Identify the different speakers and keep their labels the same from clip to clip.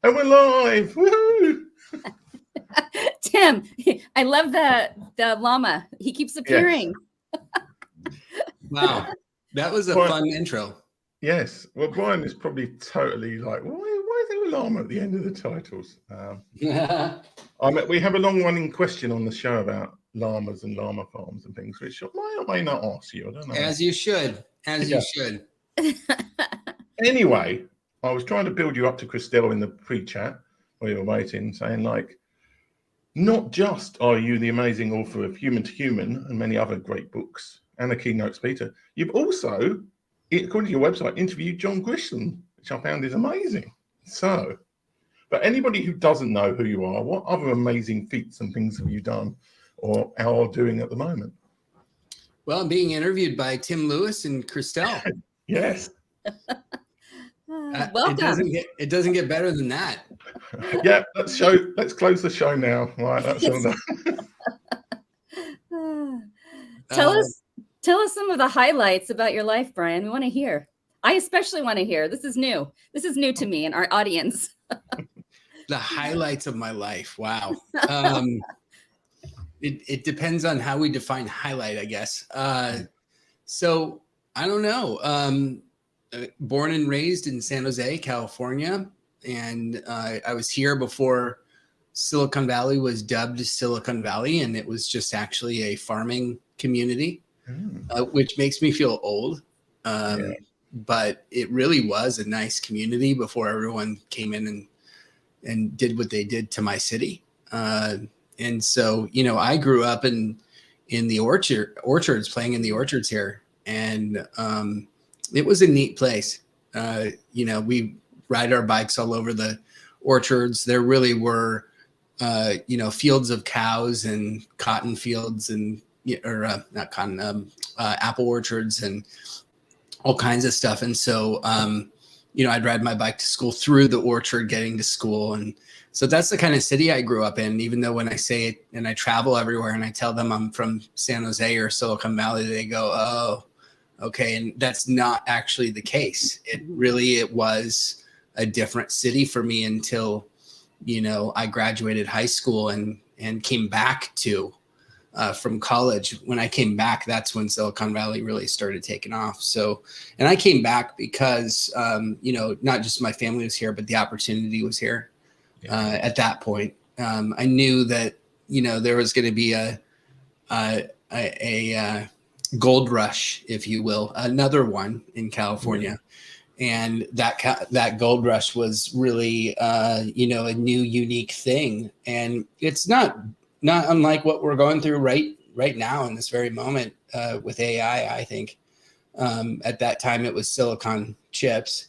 Speaker 1: And we're live. Woohoo!
Speaker 2: Tim, I love the llama. He keeps appearing.
Speaker 1: Yes.
Speaker 3: Wow, that was a fun intro.
Speaker 1: Yes. Well, Bryan is probably totally like, why is there a llama at the end of the titles? We have a long-running question on the show about llamas and llama farms and things, which I may or may not ask you. I don't know.
Speaker 3: As you should. You should.
Speaker 1: Anyway, I was trying to build you up to Christelle in the pre-chat while you were waiting, saying like, not just are you the amazing author of Human to Human and many other great books and a keynote speaker, you've also, according to your website, interviewed John Grisham, which I found is amazing. So, but anybody who doesn't know who you are, what other amazing feats and things have you done or are doing at the moment?
Speaker 3: Well, I'm being interviewed by Tim Lewis and Christelle.
Speaker 1: Yes.
Speaker 2: Welcome.
Speaker 3: It doesn't get better than that.
Speaker 1: Yeah, let's close the show now. Right, that's all done.
Speaker 2: Tell us some of the highlights about your life, Bryan. We want to hear. I especially want to hear. This is new. This is new to me and our audience.
Speaker 3: The highlights of my life. Wow. It depends on how we define highlight, I guess. So I don't know. Born and raised in San Jose, California. And I was here before Silicon Valley was dubbed Silicon Valley. And it was just actually a farming community, which makes me feel old. But it really was a nice community before everyone came in and did what they did to my city. And so, I grew up in the orchards, playing in the orchards here. And it was a neat place. We ride our bikes all over the orchards. There really were, fields of cows and cotton fields not cotton, apple orchards and all kinds of stuff. And so, I'd ride my bike to school through the orchard, getting to school. And so that's the kind of city I grew up in, even though when I say it and I travel everywhere and I tell them I'm from San Jose or Silicon Valley, they go, oh, okay. And that's not actually the case. It was a different city for me until, I graduated high school and came back to from college. When I came back, that's when Silicon Valley really started taking off. So, and I came back because, not just my family was here, but the opportunity was here. At that point, I knew that, there was going to be a gold rush, if you will, another one in California. And that gold rush was really, a new, unique thing. And it's not unlike what we're going through right now in this very moment with AI, I think. At that time, it was silicon chips.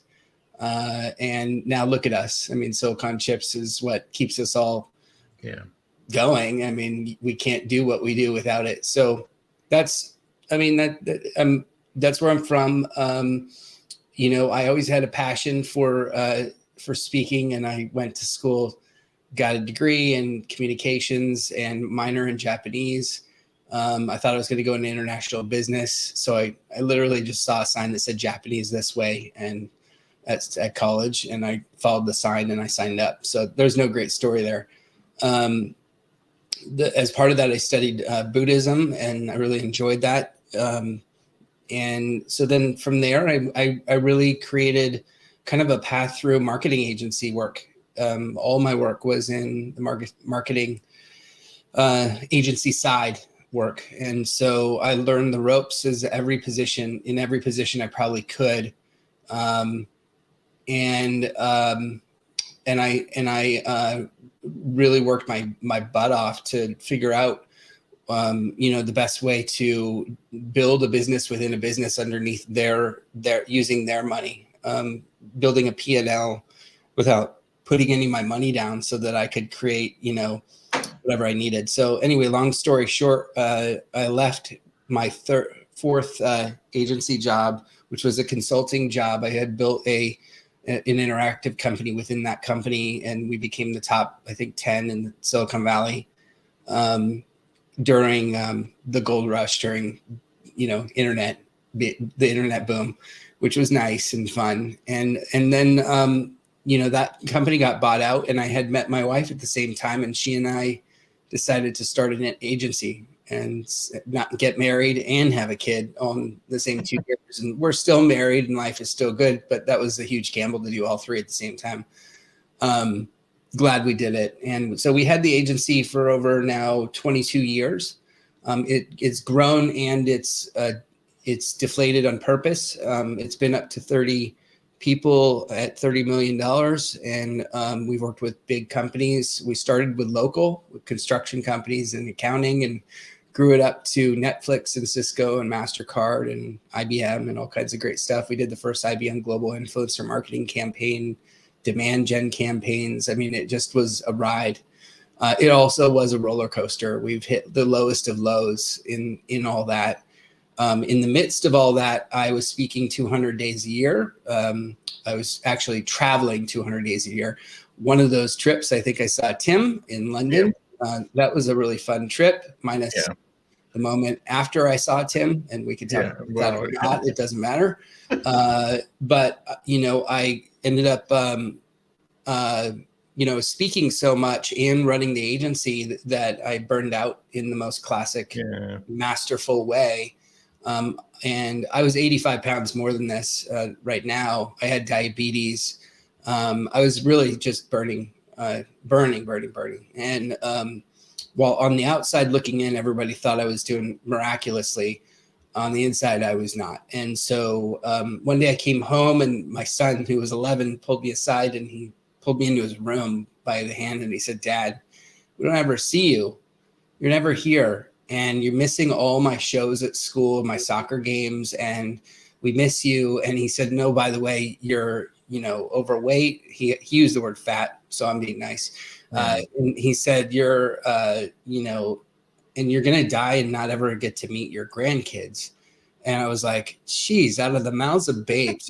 Speaker 3: And now look at us. I mean, silicon chips is what keeps us all going. I mean, we can't do what we do without it. So that's where I'm from. I always had a passion for speaking, and I went to school, got a degree in communications and minor in Japanese. I thought I was going to go into international business. So I literally just saw a sign that said Japanese this way and at college, and I followed the sign and I signed up. So there's no great story there. As part of that, I studied Buddhism, and I really enjoyed that. And so then from there, I really created kind of a path through marketing agency work. All my work was in the marketing agency side work. And so I learned the ropes in every position I probably could. And I really worked my butt off to figure out, the best way to build a business within a business underneath their using their money, building a P&L without putting any of my money down so that I could create, whatever I needed. So anyway, long story short, I left my fourth agency job, which was a consulting job. I had built an interactive company within that company, and we became the top, I think, 10 in Silicon Valley during the gold rush, during, the internet boom, which was nice and fun. And then that company got bought out, and I had met my wife at the same time, and she and I decided to start an agency and not get married and have a kid on the same 2 years. And we're still married and life is still good, but that was a huge gamble to do all 3 at the same time. Glad we did it. And so we had the agency for over now 22 years. It's grown, and it's deflated on purpose. It's been up to 30 people at $30 million. And we've worked with big companies. We started with construction companies and accounting, and grew it up to Netflix and Cisco and MasterCard and IBM and all kinds of great stuff. We did the first IBM global influencer marketing campaign, demand gen campaigns. I mean, it just was a ride. It also was a roller coaster. We've hit the lowest of lows in all that. In the midst of all that, I was speaking 200 days a year. I was actually traveling 200 days a year. One of those trips, I think I saw Tim in London. Yeah. That was a really fun trip, minus the moment after I saw Tim, and we could talk about that or not. It doesn't matter. But I ended up, speaking so much and running the agency that I burned out in the most classic, masterful way. And I was 85 pounds more than this right now. I had diabetes. I was really just burning. And while on the outside looking in, everybody thought I was doing miraculously, on the inside, I was not. And so one day I came home, and my son, who was 11, pulled me aside, and he pulled me into his room by the hand, and he said, "Dad, we don't ever see you. You're never here. And you're missing all my shows at school, my soccer games, and we miss you." And he said, "No, by the way, you're, overweight." He used the word fat, so I'm being nice. And he said, "You're, and you're going to die and not ever get to meet your grandkids." And I was like, geez, out of the mouths of babes,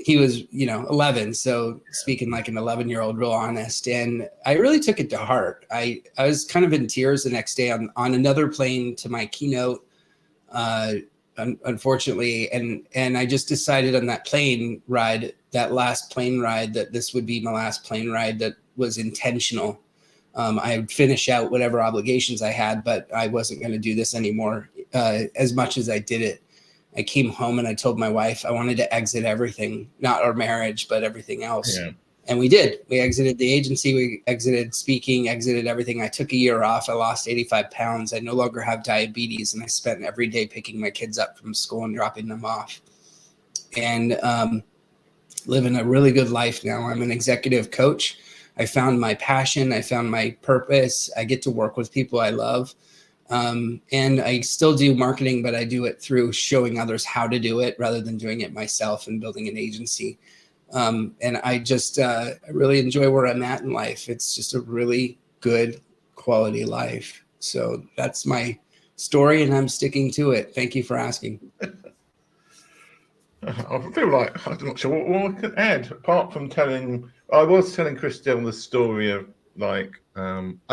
Speaker 3: He was, 11. So speaking like an 11-year-old, real honest. And I really took it to heart. I was kind of in tears the next day on another plane to my keynote, unfortunately. And I just decided on that last plane ride, that this would be my last plane ride that was intentional. I would finish out whatever obligations I had, but I wasn't going to do this anymore as much as I did it. I came home and I told my wife I wanted to exit everything, not our marriage, but everything else. Yeah. And we did. We exited the agency. We exited speaking, exited everything. I took a year off. I lost 85 pounds. I no longer have diabetes. And I spent every day picking my kids up from school and dropping them off. And living a really good life now. I'm an executive coach. I found my passion. I found my purpose. I get to work with people I love. And I still do marketing, but I do it through showing others how to do it rather than doing it myself and building an agency. And I just I really enjoy where I'm at in life. It's just a really good quality life. So that's my story, and I'm sticking to it. Thank you for asking.
Speaker 1: I feel like I'm not sure what I could add, apart from I was telling Christelle the story of I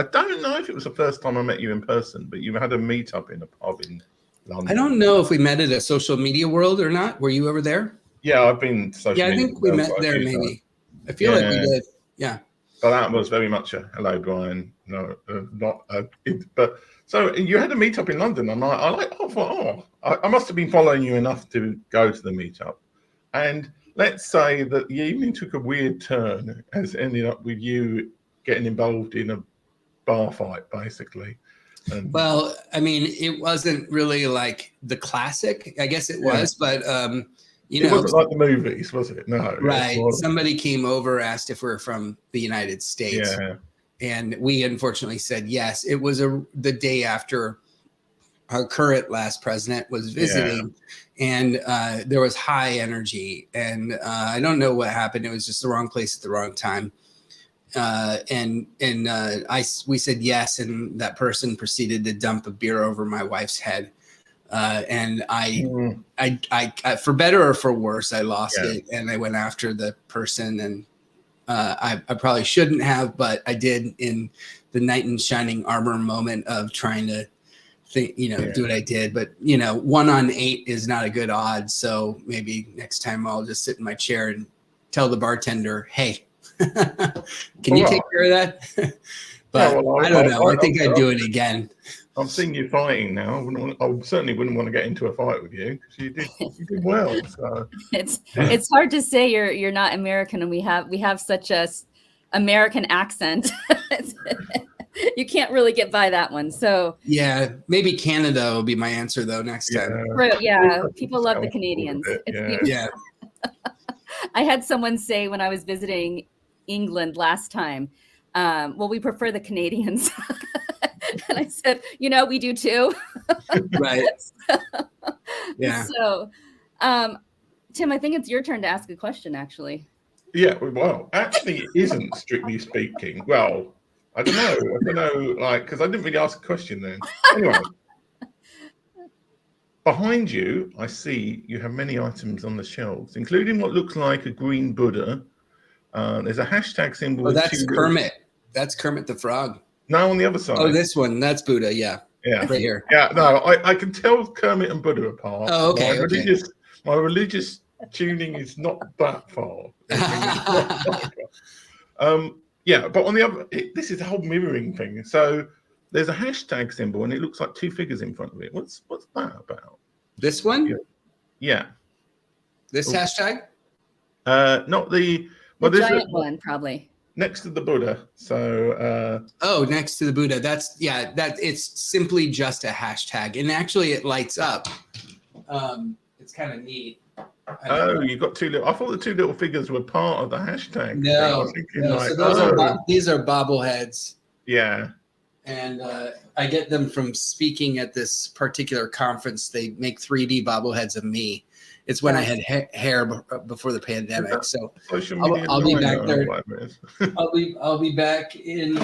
Speaker 1: don't know if it was the first time I met you in person, but you had a meetup in a pub in London.
Speaker 3: I don't know if we met at a social media world or not. Were you ever there?
Speaker 1: Yeah, I've been social media.
Speaker 3: Yeah, I think we met there maybe. I feel like we did. Yeah.
Speaker 1: But that was very much a hello, Bryan. No, but so you had a meetup in London, and I must have been following you enough to go to the meetup. And let's say that the evening took a weird turn, as ended up with you getting involved in a bar fight, basically.
Speaker 3: Well, I mean, it wasn't really like the classic. I guess it was, but
Speaker 1: it wasn't like the movies, was it? No.
Speaker 3: Right. Somebody came over, asked if we're from the United States. Yeah. And we unfortunately said yes. It was the day after our current last president was visiting, and there was high energy. And I don't know what happened. It was just the wrong place at the wrong time. We said yes, and that person proceeded to dump a beer over my wife's head. And I, for better or for worse, I lost it, and I went after the person, and I probably shouldn't have, but I did in the knight in shining armor moment of trying to do what I did. But 1 on 8 is not a good odds, so maybe next time I'll just sit in my chair and tell the bartender, hey, can you take care of that? But I don't know. I think I'd do it again.
Speaker 1: I'm seeing you fighting now. I certainly wouldn't want to get into a fight with you because you did well. So
Speaker 2: it's hard to say you're not American, and we have such a American accent. You can't really get by that one. So
Speaker 3: yeah, maybe Canada will be my answer though next time.
Speaker 2: Yeah, people love the Canadians.
Speaker 3: Yeah.
Speaker 2: I had someone say when I was visiting England last time, well, we prefer the Canadians. And I said, we do too.
Speaker 3: Right. Yeah.
Speaker 2: So, Tim, I think it's your turn to ask a question, actually.
Speaker 1: Yeah, well, actually, it isn't, strictly speaking. Well, I don't know, because I didn't really ask a question then. Anyway, behind you, I see you have many items on the shelves, including what looks like a green Buddha. There's a hashtag symbol.
Speaker 3: Oh, that's Kermit. That's Kermit the Frog.
Speaker 1: No, on the other side.
Speaker 3: Oh, this one. That's Buddha. Yeah.
Speaker 1: Yeah.
Speaker 3: Right here.
Speaker 1: Yeah. No, I can tell Kermit and Buddha apart.
Speaker 3: Oh, okay.
Speaker 1: My religious tuning is not that far. Yeah, but on the other, this is a whole mirroring thing. So there's a hashtag symbol, and it looks like two figures in front of it. What's that about?
Speaker 3: This one?
Speaker 1: Yeah.
Speaker 3: This hashtag?
Speaker 1: Not the
Speaker 2: giant one, probably.
Speaker 1: Next to the Buddha. So
Speaker 3: next to the Buddha. That it's simply just a hashtag. And actually it lights up. It's kind of neat.
Speaker 1: Oh, you got two little. I thought the two little figures were part of the hashtag.
Speaker 3: No. So these are bobbleheads.
Speaker 1: Yeah.
Speaker 3: And I get them from speaking at this particular conference. They make 3D bobbleheads of me. It's when I had hair before the pandemic. So I'll be back there. I'll be back in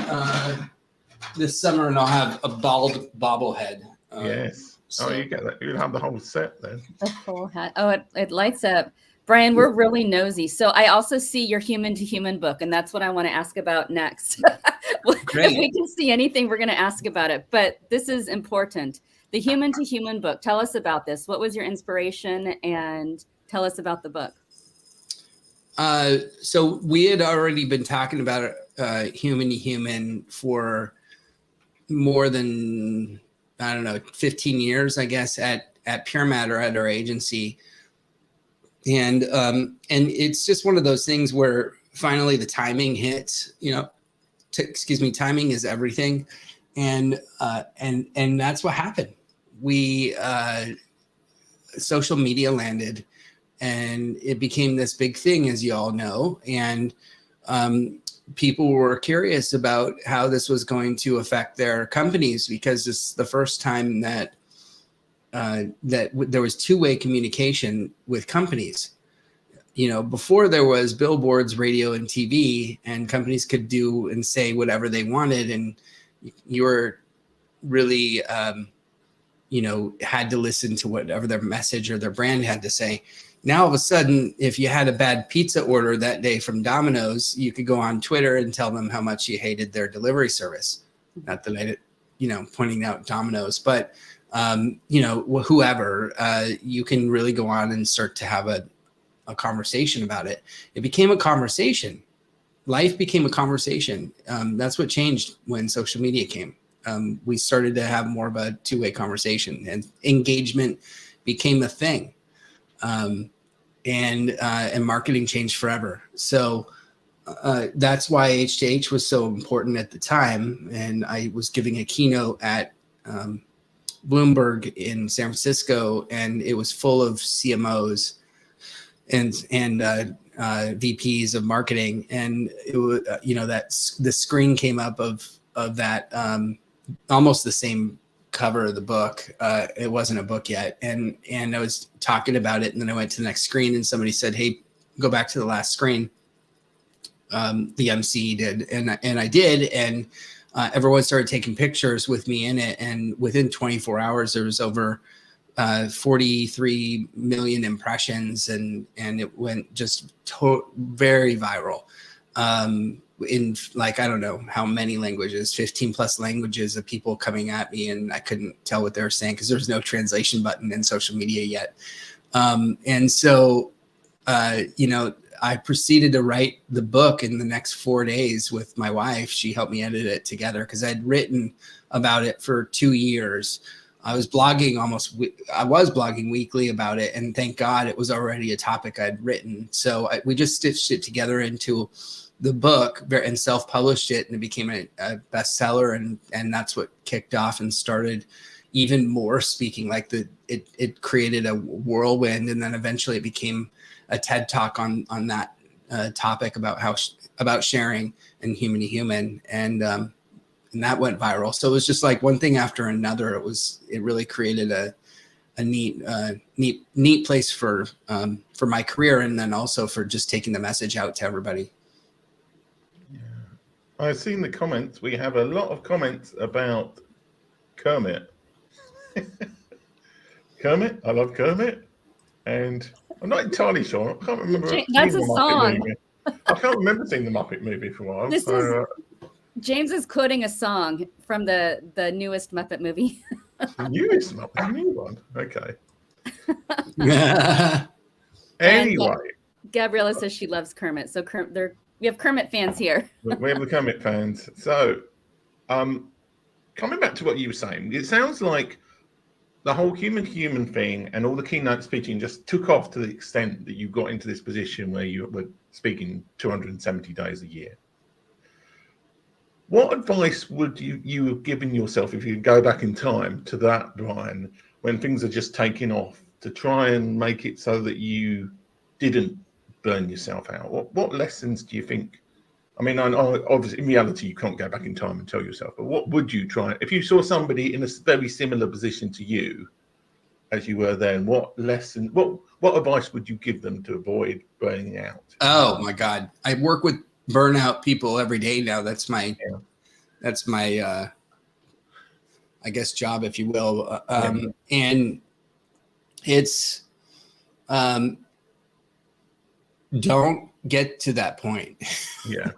Speaker 3: this summer, and I'll have a bald bobblehead.
Speaker 1: Yes. So you get that. You'll have the whole set then.
Speaker 2: The whole hat. Oh, it lights up. Brian, we're really nosy. So I also see your human to human book, and that's what I want to ask about next. If we can see anything, we're going to ask about it. But this is important. The human to human book. Tell us about this. What was your inspiration? And tell us about the book.
Speaker 3: So we had already been talking about human to human for more than, 15 years, I guess, at Pure Matter at our agency. And it's just one of those things where finally the timing hits, timing is everything. And that's what happened. We, social media landed, and it became this big thing, as you all know. And people were curious about how this was going to affect their companies, because this is the first time that there was two-way communication with companies. Before there was billboards, radio, and TV, and companies could do and say whatever they wanted, and you were really, had to listen to whatever their message or their brand had to say. Now, all of a sudden, if you had a bad pizza order that day from Domino's, you could go on Twitter and tell them how much you hated their delivery service. Not that I, pointing out Domino's, but, whoever, you can really go on and start to have a conversation about it. It became a conversation. Life became a conversation. That's what changed when social media came. We started to have more of a two-way conversation, and engagement became a thing. And marketing changed forever. So that's why H2H was so important at the time. And I was giving a keynote at Bloomberg in San Francisco, and it was full of CMOs and VPs of marketing. And it was, the screen came up of that, almost the same cover of the book. It wasn't a book yet. And I was talking about it, and then I went to the next screen, and somebody said, hey, go back to the last screen. The MC did. And I did. And everyone started taking pictures with me in it. And within 24 hours, there was over 43 million impressions, and it went just very viral. In I don't know how many languages, 15 plus languages of people coming at me, and I couldn't tell what they were saying because there was no translation button in social media yet. And so, I proceeded to write the book in the next 4 days with my wife. She helped me edit it together because I'd written about it for 2 years. I was blogging weekly about it, and thank God it was already a topic I'd written. So we just stitched it together into the book and self-published it, and it became a bestseller, and that's what kicked off and started even more speaking. Like it created a whirlwind, and then eventually it became a TED Talk on that topic about sharing and human to human, and that went viral. So it was just like one thing after another. It really created a neat place for my career, and then also for just taking the message out to everybody.
Speaker 1: Yeah. I've seen the comments. We have a lot of comments about Kermit. Kermit, I love Kermit, and I'm not entirely sure. I can't remember.
Speaker 2: That's a song.
Speaker 1: I can't remember seeing the Muppet movie for a while.
Speaker 2: James is quoting a song from the newest Muppet movie.
Speaker 1: The newest Muppet, the new one. Okay. Anyway,
Speaker 2: Gabriella says she loves Kermit, so we have Kermit fans here.
Speaker 1: We have the Kermit fans. So, coming back to what you were saying, it sounds like the whole human thing and all the keynote speaking just took off to the extent that you got into this position where you were speaking 270 days a year. What advice would you have given yourself if you could go back in time to that, Bryan, when things are just taking off, to try and make it so that you didn't burn yourself out? What lessons do you think? I mean, obviously, in reality, you can't go back in time and tell yourself, but what would you try? If you saw somebody in a very similar position to you as you were then, what advice would you give them to avoid burning out?
Speaker 3: Oh, my God. I work with burnout people every day now. That's my I guess job, if you will. And it's don't get to that point.
Speaker 1: Yeah.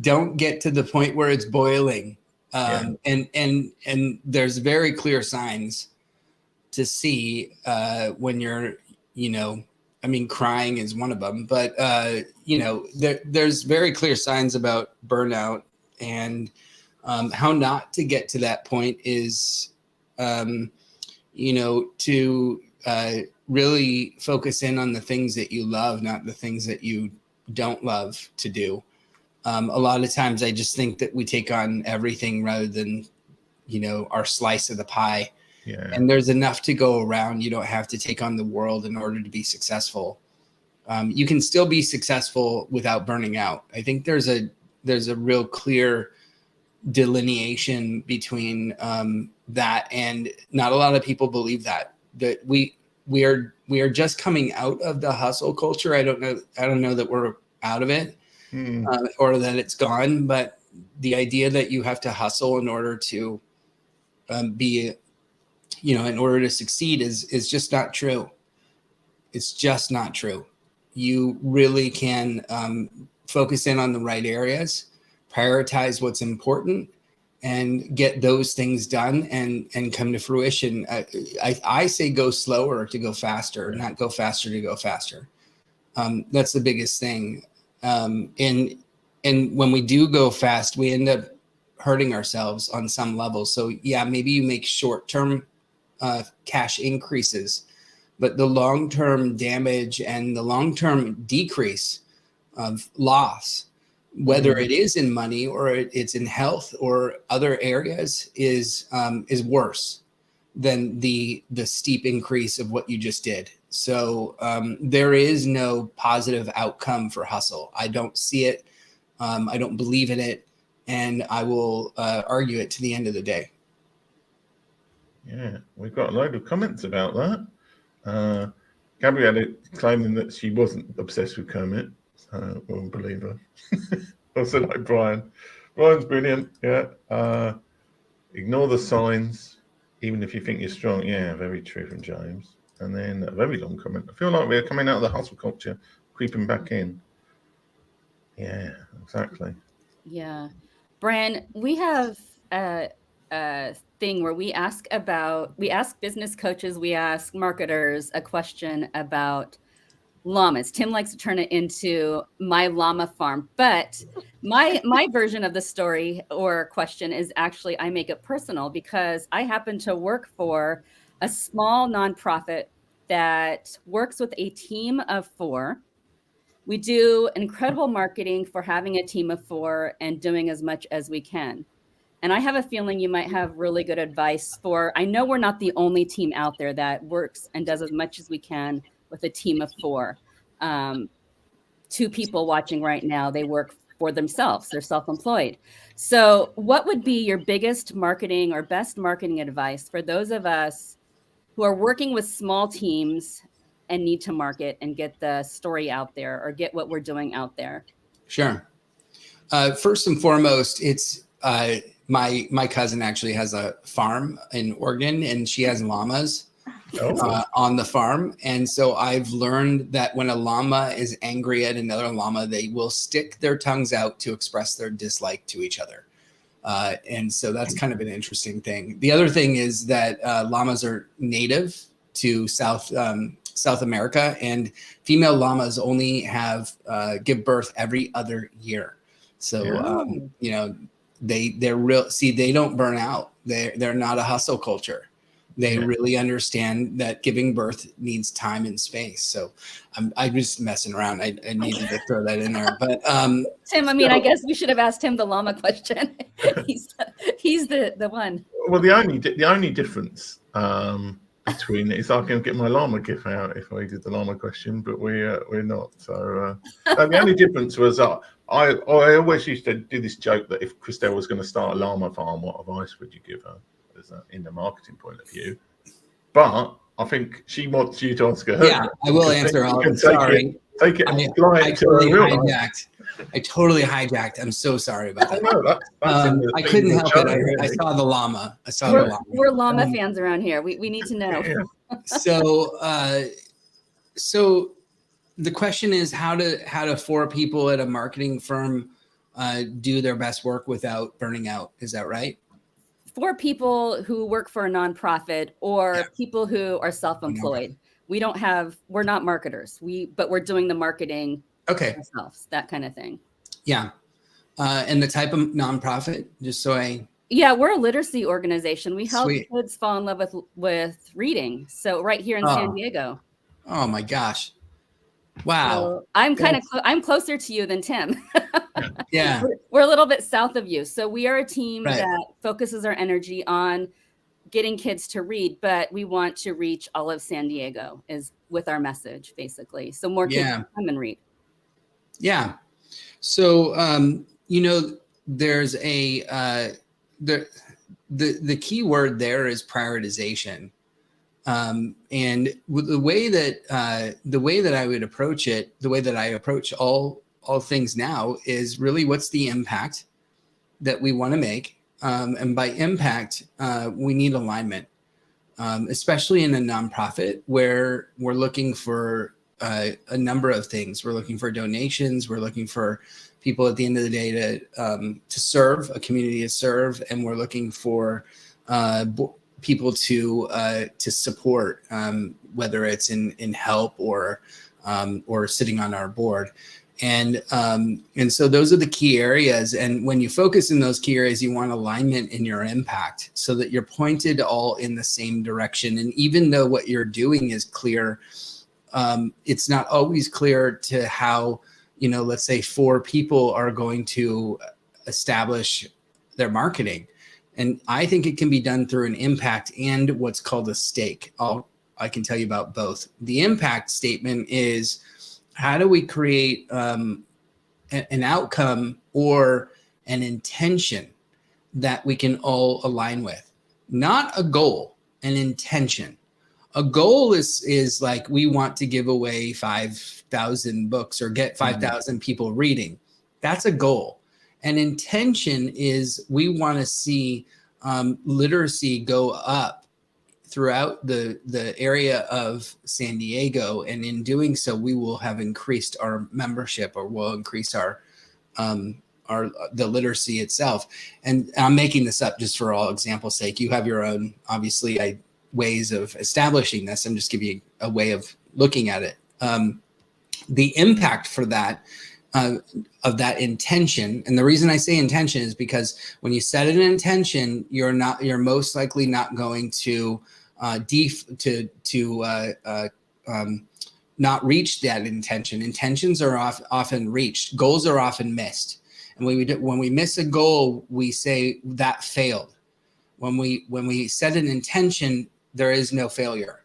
Speaker 3: Don't get to the point where it's boiling. And there's very clear signs to see when you're, I mean, crying is one of them, but there's very clear signs about burnout, and how not to get to that point is, to really focus in on the things that you love, not the things that you don't love to do. A lot of times I just think that we take on everything rather than, our slice of the pie.
Speaker 1: Yeah.
Speaker 3: And there's enough to go around. You don't have to take on the world in order to be successful. You can still be successful without burning out. I think there's a real clear delineation between that, and not a lot of people believe that we are just coming out of the hustle culture. I don't know that we're out of it, or that it's gone, but the idea that you have to hustle in order to in order to succeed is just not true. It's just not true. You really can focus in on the right areas, prioritize what's important, and get those things done and come to fruition. I say go slower to go faster, not go faster to go faster. That's the biggest thing. And when we do go fast, we end up hurting ourselves on some level. So yeah, maybe you make short-term cash increases, but the long-term damage and the long-term decrease of loss, whether it is in money or it's in health or other areas, is worse than the steep increase of what you just did. So there is no positive outcome for hustle. I don't see it. I don't believe in it, and I will argue it to the end of the day.
Speaker 1: Yeah, we've got a load of comments about that. Gabriella claiming that she wasn't obsessed with Kermit. Won't believe her. Also like Bryan. Bryan's brilliant. Yeah. Ignore the signs, even if you think you're strong. Yeah, very true from James. And then a very long comment. I feel like we're coming out of the hustle culture, creeping back in. Yeah, exactly.
Speaker 2: Yeah. Bryan, we have a thing where we ask business coaches, we ask marketers a question about llamas. Tim likes to turn it into my llama farm, but my version of the story or question is actually, I make it personal because I happen to work for a small nonprofit that works with a team of 4. We do incredible marketing for having a team of 4 and doing as much as we can. And I have a feeling you might have really good advice for, I know we're not the only team out there that works and does as much as we can with a team of 4. 2 people watching right now, they work for themselves. They're self-employed. So what would be your biggest marketing or best marketing advice for those of us who are working with small teams and need to market and get the story out there or get what we're doing out there?
Speaker 3: Sure. First and foremost, it's my cousin actually has a farm in Oregon, and she has llamas on the farm. And so I've learned that when a llama is angry at another llama, they will stick their tongues out to express their dislike to each other. And so that's kind of an interesting thing. The other thing is that llamas are native to South America, and female llamas only give birth every other year. So they're real. See, they don't burn out. They're not a hustle culture. They really understand that giving birth needs time and space. So I'm just messing around. I needed to throw that in there. But
Speaker 2: Tim, I mean, I guess we should have asked him the llama question. he's the one.
Speaker 1: Well, the only difference between it is I can get my llama gif out if I did the llama question, but we're not. So the only difference was I always used to do this joke that if Christelle was going to start a llama farm, what advice would you give her? In the marketing point of view, but I think she wants you to answer her.
Speaker 3: Yeah, I will answer. I'm sorry.
Speaker 1: Take it.
Speaker 3: I totally hijacked. I'm so sorry about that.
Speaker 1: No,
Speaker 3: I couldn't help it. I saw the llama.
Speaker 2: We're llama fans around here. We need to know.
Speaker 3: Yeah. So the question is how do 4 people at a marketing firm do their best work without burning out? Is that right?
Speaker 2: 4 people who work for a nonprofit or people who are self-employed. We're not marketers. But we're doing the marketing ourselves, that kind of thing.
Speaker 3: Yeah. And the type of nonprofit, just so
Speaker 2: we're a literacy organization. We help kids fall in love with reading. So right here in San Diego.
Speaker 3: Oh my gosh. Wow.
Speaker 2: So I'm closer to you than Tim.
Speaker 3: Yeah.
Speaker 2: We're a little bit south of you. So we are a team that focuses our energy on getting kids to read, but we want to reach all of San Diego is with our message, basically. So more kids can come and read. Yeah.
Speaker 3: So, there's the key word there is prioritization. And the way that I would approach it, the way that I approach all things now is really what's the impact that we want to make. And by impact, we need alignment, especially in a nonprofit where we're looking for a number of things. We're looking for donations. We're looking for people at the end of the day to serve, a community to serve. And we're looking for people to support, whether it's in help or sitting on our board. And so those are the key areas. And when you focus in those key areas, you want alignment in your impact so that you're pointed all in the same direction. And even though what you're doing is clear, it's not always clear to how, let's say 4 people are going to establish their marketing. And I think it can be done through an impact and what's called a stake. I can tell you about both. The impact statement is, how do we create an outcome or an intention that we can all align with? Not a goal, an intention. A goal is like we want to give away 5,000 books or get 5,000 people reading. That's a goal. An intention is we want to see literacy go up throughout the area of San Diego, and in doing so, we will have increased our membership, or will increase our the literacy itself. And I'm making this up just for all example's sake. You have your own, obviously, ways of establishing this. I'm just giving you a way of looking at it. the impact for that of that intention. And the reason I say intention is because when you set an intention, you're most likely not going to not reach that intention. Intentions are often reached. Goals are often missed. And when we miss a goal, we say that failed. When we set an intention, there is no failure,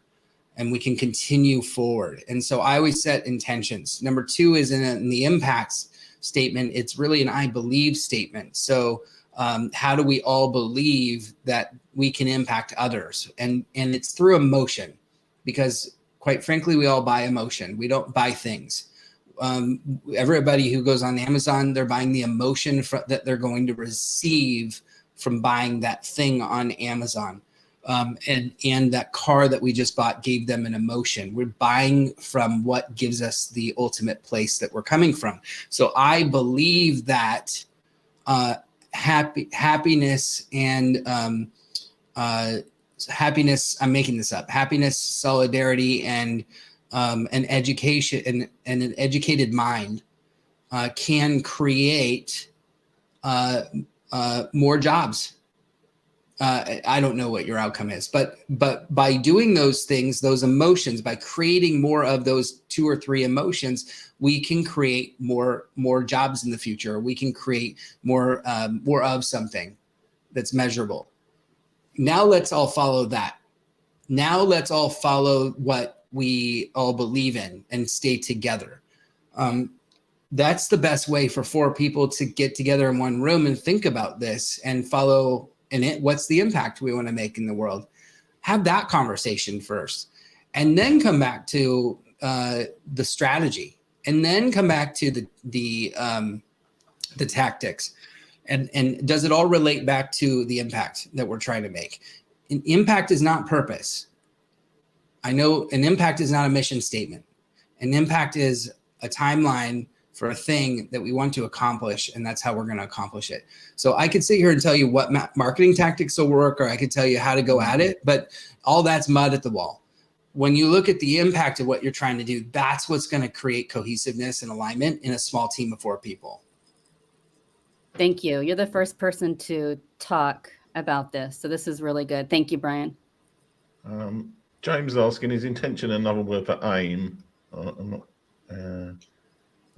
Speaker 3: and we can continue forward. And so I always set intentions. Number 2 is in the impacts statement. It's really an I believe statement. So how do we all believe that we can impact others? And it's through emotion, because quite frankly, we all buy emotion. We don't buy things. Everybody who goes on Amazon, they're buying the emotion that they're going to receive from buying that thing on Amazon. And that car that we just bought gave them an emotion. We're buying from what gives us the ultimate place that we're coming from. So I believe that happiness and happiness, I'm making this up, happiness, solidarity, and an education and an educated mind can create more jobs. I don't know what your outcome is, but by doing those things, those emotions, by creating more of those 2 or 3 emotions, we can create more jobs in the future. We can create more of something that's measurable. Now let's all follow that. Now let's all follow what we all believe in and stay together. That's the best way for 4 people to get together in one room and think about this and follow in it. What's the impact we want to make in the world? Have that conversation first, and then come back to the strategy, and then come back to the tactics, and does it all relate back to the impact that we're trying to make? An impact is not purpose. I know an impact is not a mission statement. An impact is a timeline for a thing that we want to accomplish, and that's how we're going to accomplish it. So I could sit here and tell you what marketing tactics will work, or I could tell you how to go at it, but all that's mud at the wall. When you look at the impact of what you're trying to do, that's what's going to create cohesiveness and alignment in a small team of 4 people.
Speaker 2: Thank you. You're the first person to talk about this, so this is really good. Thank you, Bryan.
Speaker 1: James asking, is intention another word for aim?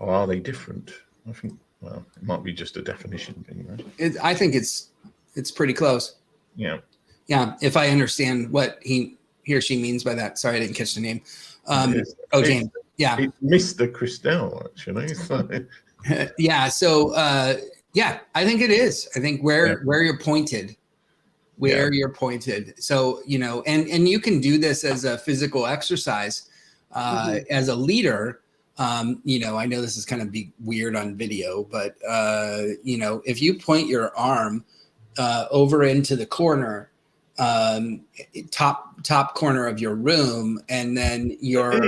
Speaker 1: Or are they different? I think, well, it might be just a definition thing, right?
Speaker 3: I think it's pretty close.
Speaker 1: Yeah.
Speaker 3: Yeah. If I understand what he or she means by that. Sorry, I didn't catch the name. James. Yeah.
Speaker 1: It's Mr. Christelle, actually. So.
Speaker 3: Yeah. So, yeah, I think it is. I think where you're pointed, you're pointed. So, and you can do this as a physical exercise, as a leader. I know this is kind of weird on video, but, if you point your arm over into the corner, top corner of your room, and then your,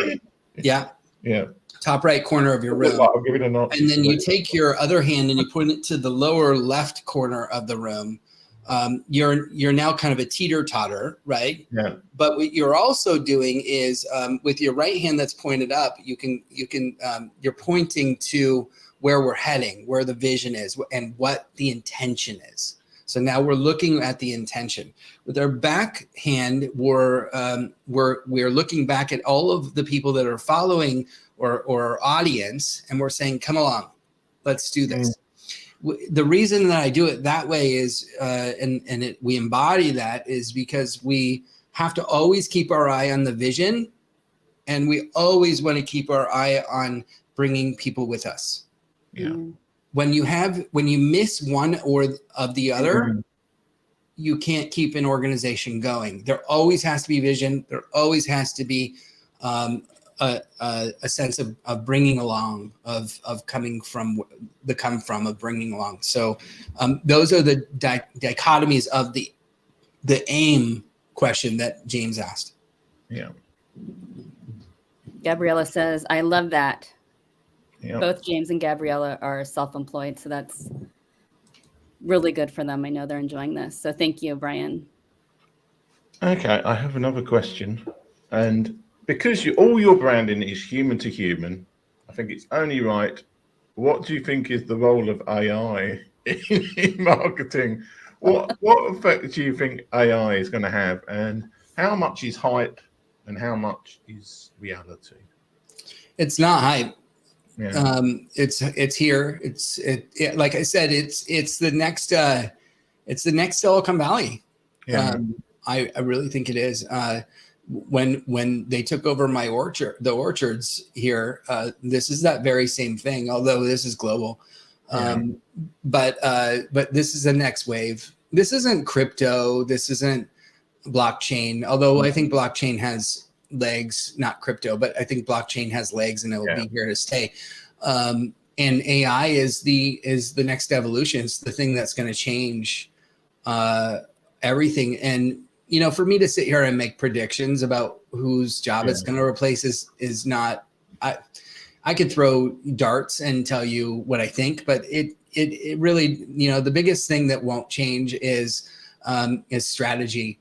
Speaker 3: top right corner of your room,
Speaker 1: I'll give it a nod.
Speaker 3: And then you take your other hand and you put it to the lower left corner of the room. You're now kind of a teeter-totter, right? Yeah. But what you're also doing is with your right hand that's pointed up, you're pointing to where we're heading, where the vision is, and what the intention is. So now we're looking at the intention. With our back hand, we're looking back at all of the people that are following or our audience, and we're saying, "Come along, let's do this." The reason that I do it that way is, we embody that, is because we have to always keep our eye on the vision, and we always want to keep our eye on bringing people with us.
Speaker 1: Yeah.
Speaker 3: When you miss one or of the other, you can't keep an organization going. There always has to be vision. There always has to be a sense of bringing along, of coming from the come from, of bringing along. So those are the dichotomies of the aim question that James asked.
Speaker 1: Yeah.
Speaker 2: Gabriella says, I love that.
Speaker 1: Yeah.
Speaker 2: Both James and Gabriella are self-employed, so that's really good for them. I know they're enjoying this. So thank you, Bryan.
Speaker 1: Okay, I have another question. And because all your branding is human to human, I think it's only right. What do you think is the role of AI in marketing? What effect do you think AI is going to have, and how much is hype and how much is reality?
Speaker 3: It's not hype.
Speaker 1: Yeah.
Speaker 3: It's here. It like I said, it's the next Silicon Valley.
Speaker 1: Yeah.
Speaker 3: I really think it is. When they took over the orchards here, this is that very same thing, although this is global. But this is the next wave. This isn't crypto. This isn't blockchain, although I think blockchain has legs, not crypto, but I think blockchain has legs and it will be here to stay. And AI is the next evolution. It's the thing that's going to change everything. And for me to sit here and make predictions about whose job it's going to replace is not. I could throw darts and tell you what I think, but it really, the biggest thing that won't change is strategy.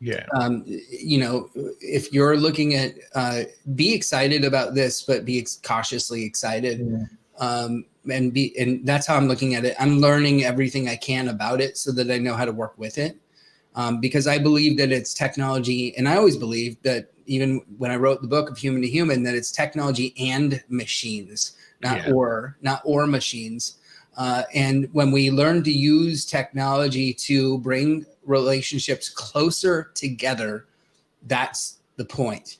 Speaker 1: Yeah.
Speaker 3: If you're looking at, be excited about this, but be cautiously excited. And that's how I'm looking at it. I'm learning everything I can about it so that I know how to work with it. Because I believe that it's technology. And I always believed that, even when I wrote the book of Human to Human, that it's technology and machines, not or machines. And when we learn to use technology to bring relationships closer together, that's the point.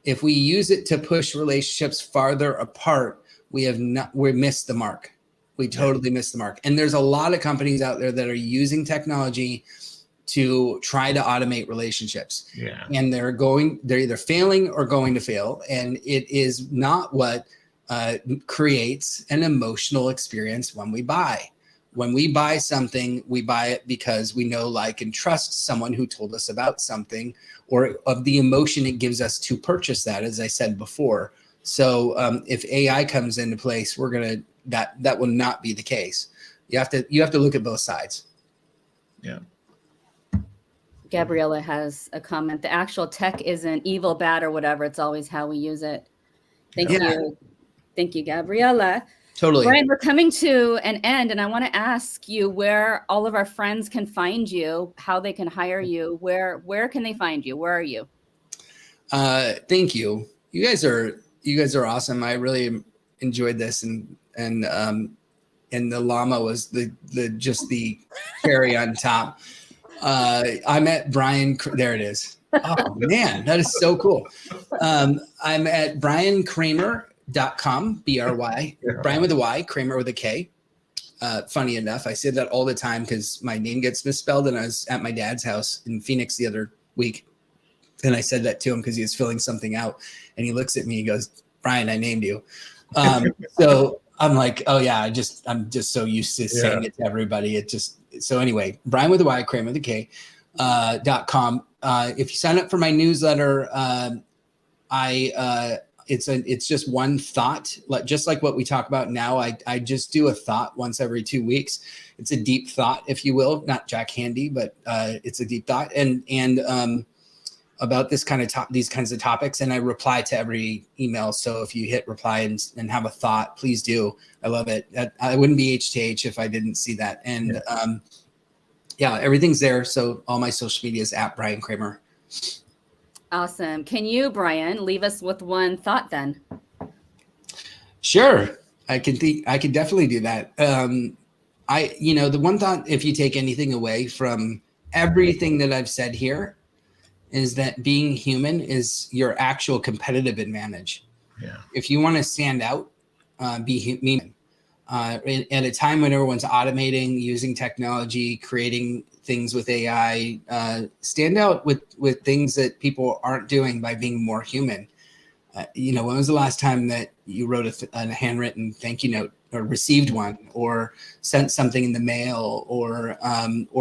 Speaker 3: If we use it to push relationships farther apart, we missed the mark. We totally missed the mark. And there's a lot of companies out there that are using technology to try to automate relationships. And they're either failing or going to fail. And it is not what creates an emotional experience when we buy. When we buy something, we buy it because we know, like, and trust someone who told us about something, or of the emotion it gives us to purchase that, as I said before. So if AI comes into place, that will not be the case. You have to look at both sides.
Speaker 1: Yeah.
Speaker 2: Gabriella has a comment. The actual tech isn't evil, bad, or whatever. It's always how we use it. Thank you. Thank you, Gabriella.
Speaker 3: Totally.
Speaker 2: Bryan, we're coming to an end, and I want to ask you where all of our friends can find you, how they can hire you. Where can they find you? Where are you?
Speaker 3: Thank you. You guys are awesome. I really enjoyed this, and the llama was the cherry on top. I'm at Bryan. There it is. Oh man, that is so cool. I'm at bryankramer.com, BRY, Bryan with a Y, Kramer with a K. Funny enough, I say that all the time because my name gets misspelled, and I was at my dad's house in Phoenix the other week, and I said that to him because he was filling something out, and he looks at me, he goes, "Bryan, I named you." So I'm like, oh yeah, I'm just so used to saying it to everybody. So anyway, Bryan with a Y, Kramer with a K, .com. If you sign up for my newsletter, it's just one thought, just like what we talk about now. I just do a thought once every 2 weeks. It's a deep thought, if you will, not Jack Handy, but it's a deep thought and about these kinds of topics. And I reply to every email. So if you hit reply and have a thought, please do. I love it. I wouldn't be H2H if I didn't see that. And everything's there. So all my social media is at Bryan Kramer.
Speaker 2: Awesome. Can you, Bryan, leave us with one thought then?
Speaker 3: Sure. I can definitely do that. The one thought, if you take anything away from everything that I've said here, is that being human is your actual competitive advantage.
Speaker 1: Yeah.
Speaker 3: If you want to stand out, be human. At a time when everyone's automating, using technology, creating things with AI, stand out with things that people aren't doing by being more human. When was the last time that you wrote a handwritten thank you note, or received one, or sent something in the mail, or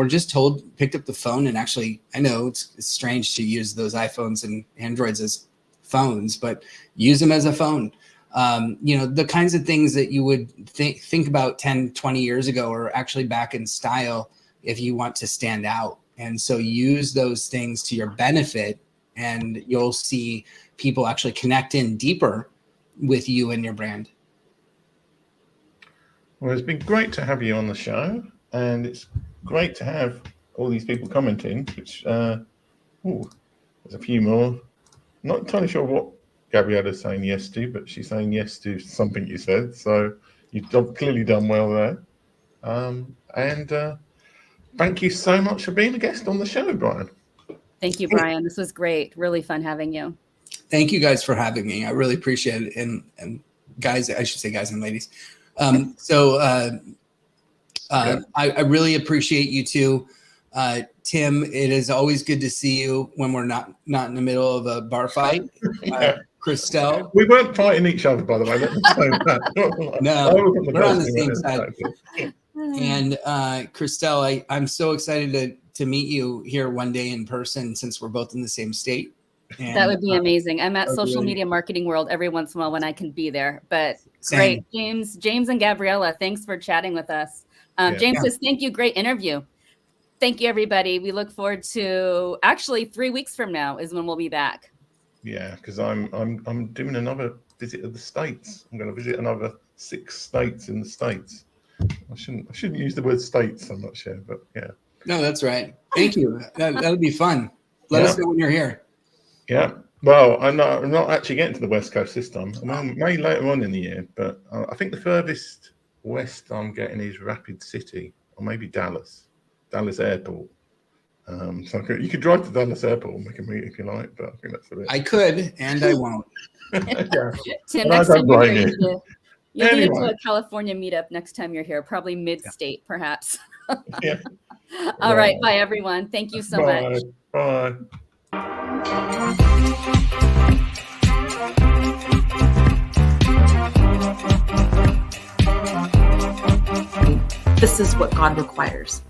Speaker 3: just picked up the phone and actually, I know it's strange to use those iPhones and Androids as phones, but use them as a phone. The kinds of things that you would think about 10, 20 years ago are actually back in style if you want to stand out. And so use those things to your benefit, and you'll see people actually connect in deeper with you and your brand.
Speaker 1: Well, it's been great to have you on the show, and it's great to have all these people commenting, which, there's a few more. Not entirely sure what Gabriella's saying yes to, but she's saying yes to something you said. So you've clearly done well there. And thank you so much for being a guest on the show, Bryan.
Speaker 2: Thank you, Bryan. This was great. Really fun having you.
Speaker 3: Thank you guys for having me. I really appreciate it. And guys, I should say guys and ladies. I really appreciate you too. Tim, it is always good to see you when we're not in the middle of a bar fight. Christelle.
Speaker 1: We weren't fighting each other, by the way. Let me say that.
Speaker 3: No, we're on the same side. And Christelle, I'm so excited to meet you here one day in person, since we're both in the same state. And,
Speaker 2: that would be amazing. I'm at Social Media Marketing World every once in a while when I can be there. But great, James and Gabriella, thanks for chatting with us. James says, thank you, great interview. Thank you, everybody. We look forward to, actually 3 weeks from now is when we'll be back.
Speaker 1: Yeah, because I'm doing another visit of the States. I'm going to visit another 6 states in the States. I shouldn't use the word states. I'm not sure, but yeah.
Speaker 3: No, that's right. Thank you. That'll be fun. Let us know when you're here.
Speaker 1: Yeah. Well, I'm not actually getting to the West Coast this time. Maybe later on in the year, but I think the furthest west I'm getting is Rapid City, or maybe Dallas Airport. So you could drive to Dallas Airport and we can meet if you like, but I think that's a bit.
Speaker 3: I could, and I won't.
Speaker 2: Tim, next time you're here, you'll need to do a California meetup next time you're here, probably mid-state, perhaps.
Speaker 1: Yeah.
Speaker 2: All right. Bye, everyone. Thank you so much.
Speaker 1: Bye.
Speaker 4: This is what God requires.